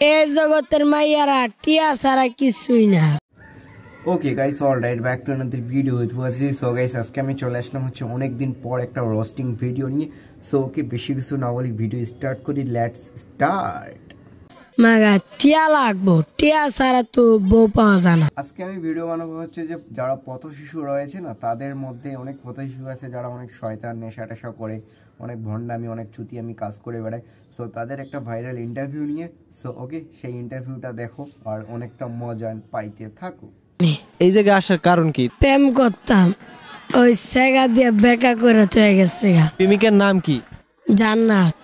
এই জগতের মাইয়ারা টিয়া ছাড়া কিছুই না। Okay guys, alright, back to another video with Waji. So guys, আজকে আমি চলে আসলাম হচ্ছে অনেকদিন পর একটা রোস্টিং ভিডিও নিয়ে। সো ওকে, বেশি কিছু না বলি ভিডিও স্টার্ট করি। Let's start. মাগা টিয়া লাগবো, টিয়া ছাড়া তো বউ পাওয়া যায় না। আজকে আমি ভিডিও বানাবো হচ্ছে যে যারা পথ শিশু রয়েছে না, তাদের মধ্যে অনেক পথ শিশু আছে যারা অনেক শয়তান, নেশা টেশা করে, অনেক ভণ্ডামি, অনেক চুতিয়ামি কাজ করে বেড়ায়। সো তাদের একটা ভাইরাল ইন্টারভিউ নিয়ে। সো ওকে, সেই ইন্টারভিউটা দেখো আর অনেকটা মজা পাইতে থাকো। এই জায়গায় আসার কারণ কি? প্রেম করতাম, ওই সেগা দিয়ে বেকা করে চলে গেছে। প্রেমিকার নাম কি? জান্নাত।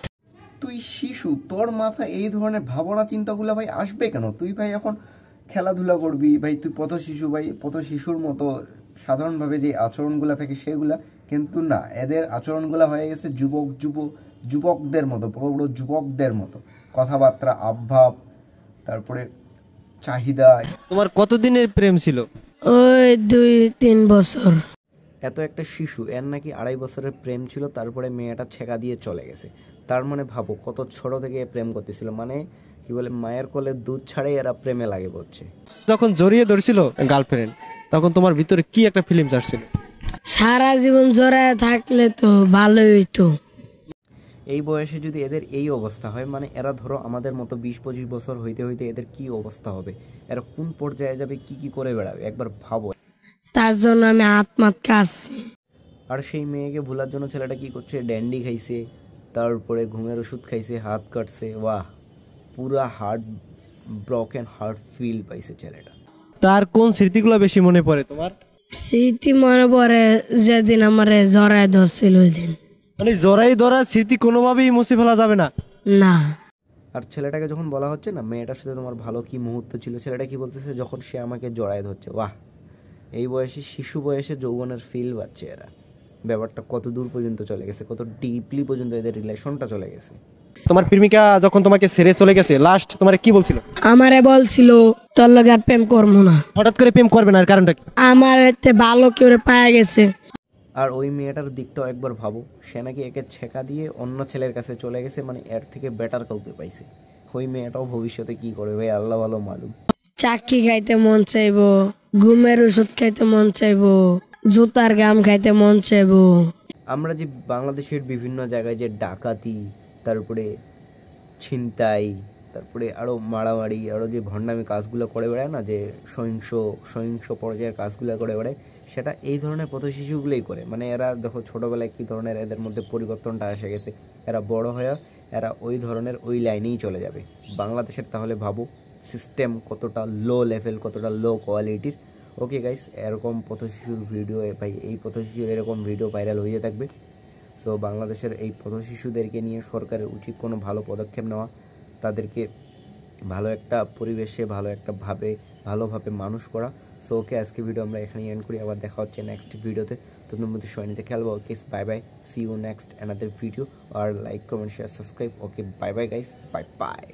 তুই শিশু, তোর মাথায় এই ধরনের ভাবনা চিন্তাগুলো ভাই আসবে কেন? তুই ভাই এখন খেলাধুলা করবি ভাই, তুই পথ শিশু ভাই, পথ শিশুর মতো সাধারণভাবে যে আচরণগুলো থাকে সেগুলা কিন্তু না, এদের আচরণগুলো হয়ে গেছে যুবকদের মতো, বড় বড় যুবকদের মতো কথাবার্তা, আবভাব, তারপরে চাহিদা। তোমার কতদিনের প্রেম ছিল? ওই 2-3 বছর। এত একটা শিশু, এর নাকি 2.5 বছরের প্রেম ছিল, তারপরে মেয়েটা ছেঁকা দিয়ে চলে গেছে। তার মানে ভাবো কত ছোট থেকে প্রেম করতেছিল, মানে কি বলে, মায়ের কোলে দুধ ছাড়াই এরা প্রেমে লাগে পড়ছে। যখন জড়িয়ে ধরছিল গার্লফ্রেন্ড, তখন তোমার ভিতরে কি একটা ফিলিংস আসছিল? সারা জীবন জড়ায় থাকলে তো ভালোই হইতো। এই বয়সে যদি এদের এই অবস্থা হয়, মানে এরা ধরো আমাদের মতো 20-25 বছর হইতে হইতে এদের কি অবস্থা হবে, এরা কোন পর্যায়ে যাবে, কি করে বেড়াবে, একবার ভাবো। তার জন্য আমি আত্মহত্যা আসছি। আর সেই মেয়েকে ভোলার জন্য ছেলেটা কি করছে, ড্যান্ডি খাইছে, তারপরে ঘুমের ওষুধ খাইছে, হাত কাটছে। বাহ, পুরা হার্ট ব্রকেন হার্ট ফিল পাইছে ছেলেটা। তার কোন স্মৃতিগুলো বেশি মনে পড়ে তোমার? স্মৃতি মনে পড়ে যেদিন আমার জড়ায় ধরছিল ওই দিন। মানে জড়াই ধরা স্মৃতি কোনোভাবেই মুছে ফেলা যাবে না। না। আর ছেলেটাকে যখন বলা হচ্ছে না মেয়েটার সাথে তোমার ভালো কি মুহূর্ত ছিল, ছেলেটা কি বলতেছে, যখন সে আমাকে জড়ায় ধরছে। বাহ, এই বয়সে, শিশু বয়সে যৌবনের ফিল পাচ্ছে এরা। ব্যাপারটা কত দূর পর্যন্ত চলে গেছে, কত ডিপলি পর্যন্ত এদের রিলেশনটা চলে গেছে। তোমার প্রেমিকা যখন তোমাকে ছেড়ে চলে গেছে, লাস্ট তোমারে কি বলছিল? আমারে বলছিল তোর লগে আর প্রেম করবো না। হঠাৎ করে প্রেম করবে না, আর কারণটা কি? আমার এতে ভালো কেউ পাওয়া গেছে। আর ওই মেয়েটার দিকটাও একবার ভাবো, সে নাকি একে ছেঁকা দিয়ে অন্য ছেলের কাছে চলে গেছে, মানে এর থেকে বেটার কাউকে পাইছে। ওই মেয়েটাও ভবিষ্যতে কি করবে ভাই, আল্লাহ ভালো মালুম। চাকরি খাইতে মন চাইবো, ঘুমের ওষুধ খাইতে মন চাইবো, জুতার গাম খাইতে মন চাইবো। আমরা যে বাংলাদেশের বিভিন্ন জায়গায় যে ডাকাতি, তারপরে ছিনতাই, তারপরে আরও মারামারি, আরও যে ভণ্ডামি কাজগুলো করে বেড়ায় না, যে সহিংস পর্যায়ের কাজগুলো করে বেড়ায়, সেটা এই ধরনের পথ শিশুগুলোই করে। মানে এরা দেখো ছোটোবেলায় কী ধরনের এদের মধ্যে পরিবর্তনটা এসে গেছে, এরা বড় হয়ে এরা ওই ধরনের ওই লাইনেই চলে যাবে। বাংলাদেশের তাহলে ভাবো সিস্টেম কতটা লো লেভেল, কতটা লো কোয়ালিটির। ওকে গাইস, এরকম পথ শিশুর ভিডিও ভাই, এই পথ শিশুর এরকম ভিডিও ভাইরাল হয়ে থাকবে। সো বাংলাদেশের এই পথ শিশুদেরকে নিয়ে সরকারের উচিত কোনো ভালো পদক্ষেপ নেওয়া, তাদেরকে ভালো একটা পরিবেশে ভালোভাবে মানুষ করা। সো ওকে, আজকে ভিডিও আমরা এখানে এন্ড করি, আবার দেখা হচ্ছে নেক্সট ভিডিওতে। ততক্ষণ মধ্যে সবাই নিজে খেয়াল রাখো। Okay, bye bye, see you next another video. আর like, comment, share, subscribe. Okay, bye bye guys, bye by.